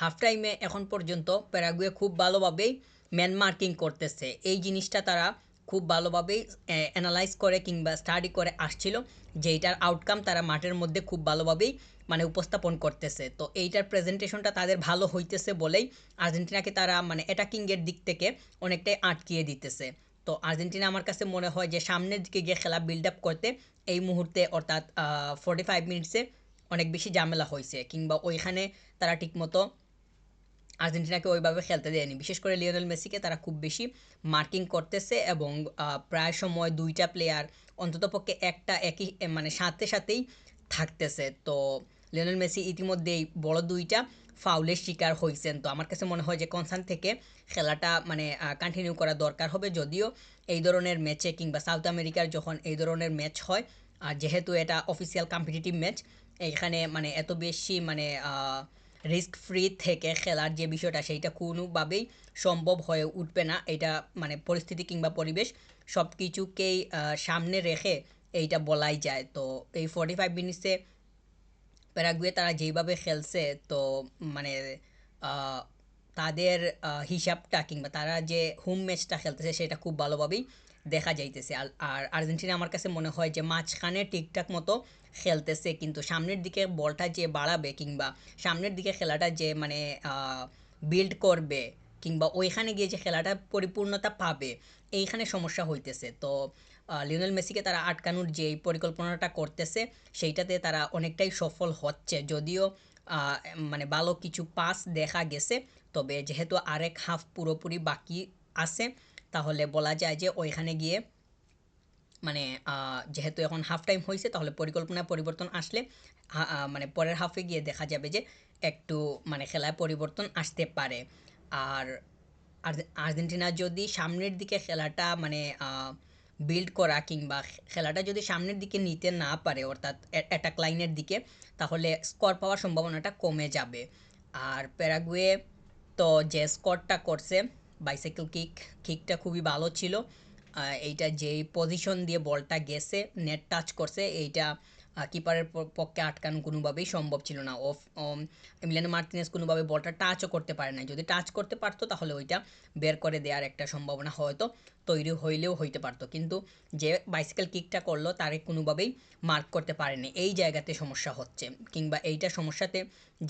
Half টাইমে এখন পর্যন্ত প্যারাগুয়ে খুব ভালোভাবেই ম্যান মার্কিং করতেছে। এই জিনিসটা তারা খুব ভালোভাবেই অ্যানালাইজ করে কিংবা স্টাডি করে আসছিল, যে এইটার আউটকাম তারা মাঠের মধ্যে খুব ভালোভাবেই মানে উপস্থাপন করতেছে। তো এইটার প্রেজেন্টেশনটা তাদের ভালো হইতেছে বলেই আর্জেন্টিনাকে তারা মানে অ্যাটাকিংয়ের দিক থেকে অনেকটাই আটকিয়ে দিতেছে। তো আর্জেন্টিনা আমার কাছে মনে হয় যে সামনের দিকে গিয়ে খেলা বিল্ড আপ করতে এই মুহূর্তে অর্থাৎ 45 মিনিটসে অনেক বেশি ঝামেলা হয়েছে, কিংবা ওইখানে তারা ঠিকমতো আর্জেন্টিনাকে ওইভাবে খেলতে দেয়নি। বিশেষ করে লিওনেল মেসিকে তারা খুব বেশি মার্কিং করতেছে, এবং প্রায় সময় দুইটা প্লেয়ার অন্ততপক্ষে একটা একই মানে সাথে সাথেই থাকতেছে। তো লিওনেল মেসি ইতিমধ্যেই বড় দুইটা ফাউলের শিকার হয়েছেন। তো আমার কাছে মনে হয় যে কনসার্ন থেকে খেলাটা মানে কন্টিনিউ করা দরকার হবে। যদিও এই ধরনের ম্যাচে কিংবা সাউথ আমেরিকার যখন এই ধরনের ম্যাচ হয়, আর যেহেতু এটা অফিসিয়াল কম্পিটিটিভ ম্যাচ, এখানে মানে এত বেশি মানে রিস্ক ফ্রি থেকে খেলার যে বিষয়টা সেইটা কোনোভাবেই সম্ভব হয়ে উঠবে না। এটা মানে পরিস্থিতি কিংবা পরিবেশ সব কিছুকেই সামনে রেখে এইটা বলাই যায়। তো এই 45 মিনিটসে প্যারাগুয়ে তারা যেইভাবে খেলছে, তো মানে আহ, তাদের হিসাবটা কিংবা তারা যে হোম ম্যাচটা খেলতেছে সেটা খুব ভালোভাবেই দেখা যাইতেছে। আর আর্জেন্টিনা আমার কাছে মনে হয় যে মাঝখানে ঠিকঠাক মতো খেলতেছে, কিন্তু সামনের দিকে বলটা যে বাড়াবে কিংবা সামনের দিকে খেলাটা যে মানে বিল্ড করবে কিংবা ওইখানে গিয়ে যে খেলাটা পরিপূর্ণতা পাবে, এইখানে সমস্যা হইতেছে। তো লিওনেল মেসিকে তারা আটকানোর যে পরিকল্পনাটা করতেছে সেইটাতে তারা অনেকটাই সফল হচ্ছে। যদিও মানে ভালো কিছু পাস দেখা গেছে, তবে যেহেতু আরেক হাফ পুরোপুরি বাকি আছে, তাহলে বলা যায় যে ওইখানে গিয়ে মানে যেহেতু এখন হাফ টাইম হয়েছে, তাহলে পরিকল্পনায় পরিবর্তন আসলে মানে পরের হাফে গিয়ে দেখা যাবে যে একটু মানে খেলায় পরিবর্তন আসতে পারে। আর আর্জেন্টিনা যদি সামনের দিকে খেলাটা মানে বিল্ড করা কিংবা খেলাটা যদি সামনের দিকে নিতে না পারে, অর্থাৎ অ্যাটাক লাইনের দিকে, তাহলে স্কোর পাওয়ার সম্ভাবনাটা কমে যাবে। আর প্যারাগুয়ে তো যে স্কোরটা করছে, বাইসাইকেল কিকটা খুবই ভালো ছিল। এইটা যেই পজিশন দিয়ে বলটা গেছে, নেট টাচ করছে, এইটা কিপারের পক্ষে আটকানো কোনোভাবেই সম্ভব ছিল না। এমিলিয়ানো মার্তিনেজ কোনোভাবে বলটা টাচও করতে পারে না। যদি টাচ করতে পারতো তাহলে ওইটা বের করে দেওয়ার একটা সম্ভাবনা হয়তো তৈরি হইলেও হইতে পারতো, কিন্তু যে বাইসাইকেল কিকটা করলো তারে কোনোভাবেই মার্ক করতে পারেনি। এই জায়গাতে সমস্যা হচ্ছে, কিংবা এইটা সমস্যাতে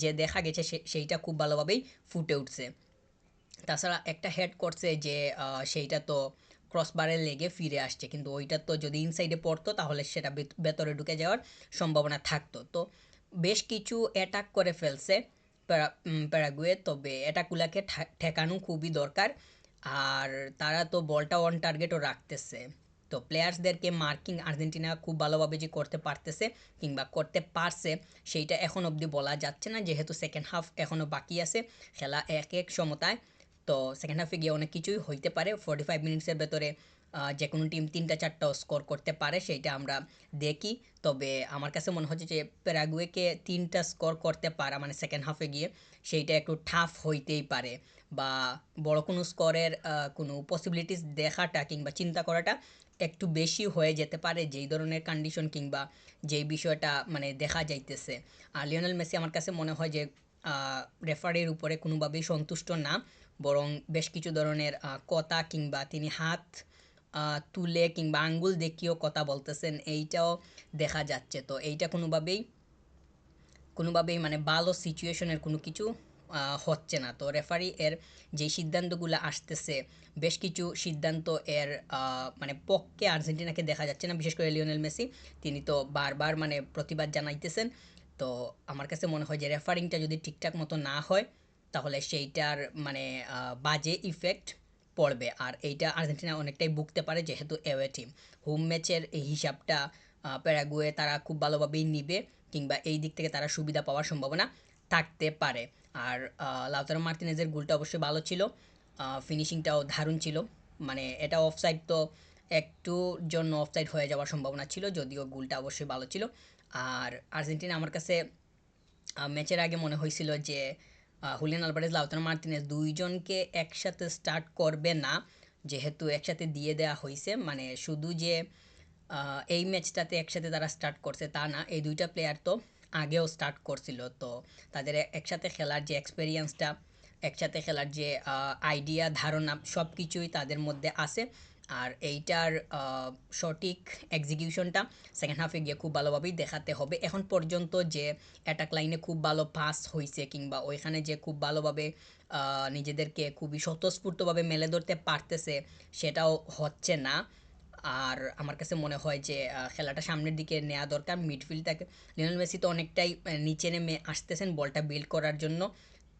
যে দেখা গেছে সেইটা খুব ভালোভাবেই ফুটে উঠছে। তাছাড়া একটা হেড করছে যে সেইটা তো ক্রসবারে লেগে ফিরে আসছে, কিন্তু ওইটা তো যদি ইনসাইডে পড়তো তাহলে সেটা ভেতরে ঢুকে যাওয়ার সম্ভাবনা থাকতো। তো বেশ কিছু অ্যাটাক করে ফেলছে প্যারাগুয়ে, তবে অ্যাটাকগুলোকে ঠেকানো খুবই দরকার। আর তারা তো বলটা অন টার্গেটও রাখতেছে। তো প্লেয়ার্সদেরকে মার্কিং আর্জেন্টিনা খুব ভালোভাবে যে করতে পারতেছে কিংবা করতে পারছে, সেইটা এখন অবধি বলা যাচ্ছে না, যেহেতু সেকেন্ড হাফ এখনও বাকি আছে। খেলা এক এক সমতায়। তো সেকেন্ড হাফে গিয়ে অনেক কিছুই হইতে পারে। 45 মিনিটসের ভেতরে যে কোনো টিম তিনটা চারটাও স্কোর করতে পারে, সেইটা আমরা দেখি। তবে আমার কাছে মনে হচ্ছে যে প্যারাগুয়েকে তিনটা স্কোর করতে পারা মানে সেকেন্ড হাফে গিয়ে সেইটা একটু টাফ হইতেই পারে, বা বড় কোনো স্কোরের কোনো পসিবিলিটিস দেখাটা কিংবা চিন্তা করাটা একটু বেশি হয়ে যেতে পারে, যেই ধরনের কন্ডিশন কিংবা যেই বিষয়টা মানে দেখা যাইতেছে। আর লিওনেল মেসি আমার কাছে মনে হয় যে রেফারির উপরে কোনোভাবেই সন্তুষ্ট না, বরং বেশ কিছু ধরনের কথা কিংবা তিনি হাত তুলে কিংবা আঙ্গুল দেখিয়েও কথা বলতেছেন, এইটাও দেখা যাচ্ছে। তো এইটা কোনোভাবেই মানে ভালো সিচুয়েশনের কোনো কিছু হচ্ছে না। তো রেফারি এর যে সিদ্ধান্তগুলো আসতেছে, বেশ কিছু সিদ্ধান্ত এর মানে পক্ষে আর্জেন্টিনাকে দেখা যাচ্ছে না। বিশেষ করে লিওনেল মেসি, তিনি তো বারবার মানে প্রতিবাদ জানাইতেছেন। তো আমার কাছে মনে হয় যে রেফারিংটা যদি ঠিকঠাক মতো না হয়, তাহলে সেইটার মানে বাজে ইফেক্ট পড়বে। আর এইটা আর্জেন্টিনা অনেকটাই ভুগতে পারে, যেহেতু অ্যাওয়ে টিম। হোম ম্যাচের এই হিসাবটা প্যারাগুয়ে তারা খুব ভালোভাবেই নিবে, কিংবা এই দিক থেকে তারা সুবিধা পাওয়ার সম্ভাবনা থাকতে পারে। আর লাউতারো মার্তিনেজের গোলটা অবশ্যই ভালো ছিল, ফিনিশিংটাও দারুণ ছিল। মানে এটা অফসাইড তো একটু জন্য অফসাইড হয়ে যাওয়ার সম্ভাবনা ছিল, যদিও গোলটা অবশ্যই ভালো ছিল। আর আর্জেন্টিনা আমার কাছে ম্যাচের আগে মনে হয়েছিল যে হুলিয়ান আলভারেজ, লাউতারো মার্তিনেজ দুইজনকে একসাথে স্টার্ট করবে না, যেহেতু একসাথে দিয়ে দেওয়া হয়েছে। মানে শুধু যে এই ম্যাচটাতে একসাথে তারা স্টার্ট করছে তা না, এই দুইটা প্লেয়ার তো আগেও স্টার্ট করছিল। তো তাদের একসাথে খেলার যে এক্সপেরিয়েন্সটা, একসাথে খেলার যে আইডিয়া, ধারণা সব কিছুই তাদের মধ্যে আছে। আর এইটার সঠিক এক্সিকিউশনটা সেকেন্ড হাফে গিয়ে খুব ভালোভাবেই দেখাতে হবে। এখন পর্যন্ত যে অ্যাটাক লাইনে খুব ভালো পাস হয়েছে কিংবা ওইখানে যে খুব ভালোভাবে নিজেদেরকে খুবই স্বতঃস্ফূর্তভাবে মেলে ধরতে পারতেছে, সেটাও হচ্ছে না। আর আমার কাছে মনে হয় যে খেলাটা সামনের দিকে নেওয়া দরকার মিডফিল্ডটাকে। লিওনেল মেসি তো অনেকটাই নিচে নেমে আসতেছেন বলটা বিল্ড করার জন্য।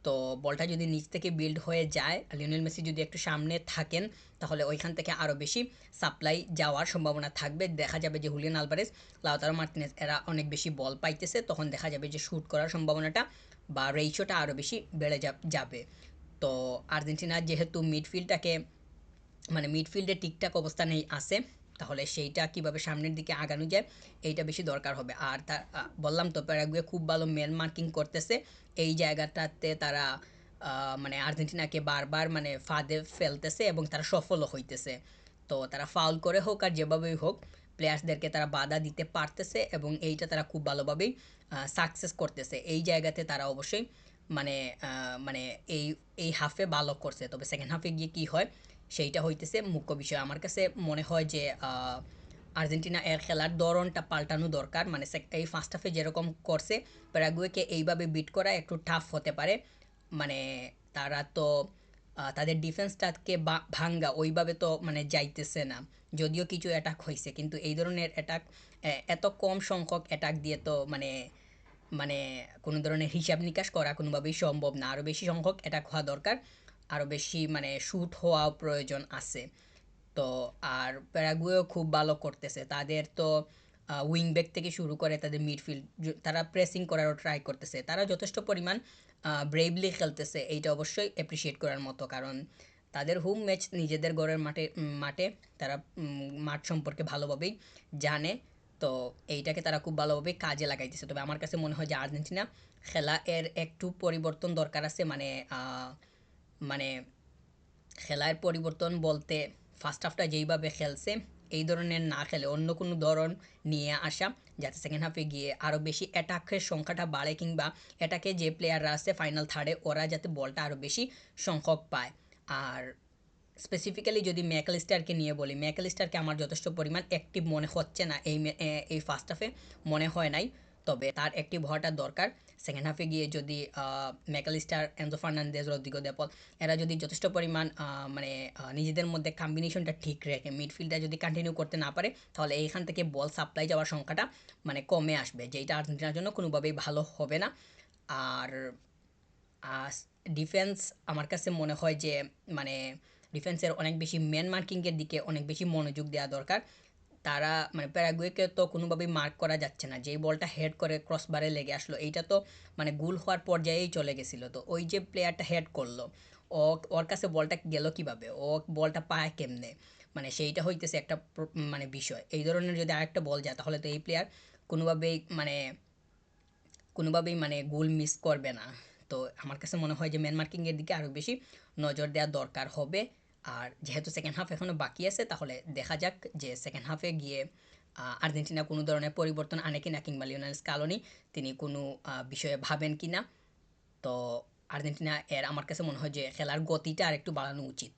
তো বলটা যদি নিচ থেকে বিল্ড হয়ে যায়, লিওনেল মেসি যদি একটু সামনে থাকেন, তাহলে ওইখান থেকে আরও বেশি সাপ্লাই যাওয়ার সম্ভাবনা থাকবে। দেখা যাবে যে হুলিয়ান আলভারেজ, লাউতারো মার্টিনেজ এরা অনেক বেশি বল পাইতেছে, তখন দেখা যাবে যে শ্যুট করার সম্ভাবনাটা বা রেশিওটা আরও বেশি বেড়ে যাবে। তো আর্জেন্টিনা যেহেতু মিডফিল্ডটাকে মানে মিডফিল্ডে ঠিকঠাক অবস্থানেই আছে, তাহলে সেইটা কিভাবে সামনের দিকে আগানো যায় এইটা বেশি দরকার হবে। আর তা বললাম তো প্যারাগুয়ে খুব ভালো ম্যান মার্কিং করতেছে। এই জায়গাটাতে তারা মানে আর্জেন্টিনাকে বারবার মানে ফাঁদে ফেলতেছে এবং তারা সফলও হইতেছে। তো তারা ফাউল করে হোক আর যেভাবেই হোক প্লেয়ার্সদেরকে তারা বাধা দিতে পারতেছে এবং এইটা তারা খুব ভালোভাবেই সাকসেস করতেছে। এই জায়গাতে তারা অবশ্যই মানে মানে এই এই হাফে ভালো করছে। তবে সেকেন্ড হাফে গিয়ে কী হয় সেইটা হইতেছে মুখ্য বিষয়। আমার কাছে মনে হয় যে আর্জেন্টিনা এর খেলার ধরনটা পাল্টানো দরকার। মানে এই ফার্স্ট হাফে যেরকম করছে প্যারাগুয়েকে এইভাবে বিট করা একটু টাফ হতে পারে। মানে তারা তো তাদের ডিফেন্সটাকে ভাঙ্গা ওইভাবে তো মানে যাইতেছে না। যদিও কিছু অ্যাটাক হয়েছে, কিন্তু এই ধরনের অ্যাটাক এত কম সংখ্যক অ্যাটাক দিয়ে তো মানে মানে কোনো ধরনের হিসাব নিকাশ করা কোনোভাবেই সম্ভব না। আরও বেশি সংখ্যক অ্যাটাক হওয়া দরকার, আরও বেশি মানে শ্যুট হওয়া প্রয়োজন আছে। তো আর প্যারাগুয়েও খুব ভালো করতেছে। তাদের তো উইং ব্যাক থেকে শুরু করে তাদের মিডফিল্ড তারা প্রেসিং করারও ট্রাই করতেছে। তারা যথেষ্ট পরিমাণ ব্রেভলি খেলতেছে, এইটা অবশ্যই অ্যাপ্রিসিয়েট করার মতো। কারণ তাদের হোম ম্যাচ নিজেদের ঘরের মাঠে তারা মাঠ সম্পর্কে ভালোভাবেই জানে। তো এইটাকে তারা খুব ভালোভাবে কাজে লাগাইতেছে। তবে আমার কাছে মনে হয় যে আর্জেন্টিনা খেলা এর একটু পরিবর্তন দরকার আছে। মানে মানে খেলার পরিবর্তন বলতে ফার্স্ট হাফটা যেইভাবে খেলছে এই ধরনের না খেলে অন্য কোনো ধরন নিয়ে আসা, যাতে সেকেন্ড হাফে গিয়ে আরও বেশি অ্যাটাকের সংখ্যাটা বাড়ে কিংবা অ্যাটাকে যে প্লেয়াররা আছে ফাইনাল থার্ডে ওরা যাতে বলটা আরও বেশি সংখ্যক পায়। আর স্পেসিফিক্যালি যদি ম্যাকঅ্যালিস্টারকে নিয়ে বলি, ম্যাকঅ্যালিস্টারকে আমার যথেষ্ট পরিমাণ অ্যাক্টিভ মনে হচ্ছে না এই ফার্স্ট হাফে, মনে হয় নাই। তবে তার অ্যাক্টিভ হওয়াটা দরকার। সেকেন্ড হাফে গিয়ে যদি Mac Allister, Enzo Fernandez, Rodrigo De Paul এরা যদি যথেষ্ট পরিমাণ মানে নিজেদের মধ্যে কম্বিনেশনটা ঠিক রেখে মিডফিল্ডটা যদি কন্টিনিউ করতে না পারে, তাহলে এইখান থেকে বল সাপ্লাই যাওয়ার সংখ্যাটা মানে কমে আসবে, যেটা আর্জেন্টিনার জন্য কোনোভাবেই ভালো হবে না। আর ডিফেন্স আমার কাছে মনে হয় যে মানে ডিফেন্সের অনেক বেশি ম্যান মার্কিংয়ের দিকে অনেক বেশি মনোযোগ দেওয়া দরকার। তারা মানে প্যারাগুয়েকে তো কোনোভাবেই মার্ক করা যাচ্ছে না। যেই বলটা হেড করে ক্রসবারে লেগে আসলো, এইটা তো মানে গোল হওয়ার পর্যায়েই চলে গেছিলো। তো ওই যে প্লেয়ারটা হেড করলো, ও ওর কাছে বলটা গেল কিভাবে, ও বলটা পায় কেমনে, মানে সেইটা হইতেছে একটা মানে বিষয়। এই ধরনের যদি আরেকটা বল যায়, তাহলে তো এই প্লেয়ার কোনোভাবেই মানে কোনোভাবেই মানে গোল মিস করবে না। তো আমার কাছে মনে হয় যে ম্যান মার্কিংয়ের দিকে আরও বেশি নজর দেওয়া দরকার হবে। আর যেহেতু সেকেন্ড হাফ এখনও বাকি আছে, তাহলে দেখা যাক যে সেকেন্ড হাফে গিয়ে আর্জেন্টিনা কোনো ধরনের পরিবর্তন আনে কিনা কিংবা লিওনেল স্কালোনি তিনি কোনো বিষয়ে ভাবেন কিনা। তো আর্জেন্টিনা এর আমার কাছে মনে হয় যে খেলার গতিটা আর একটু বাড়ানো উচিত।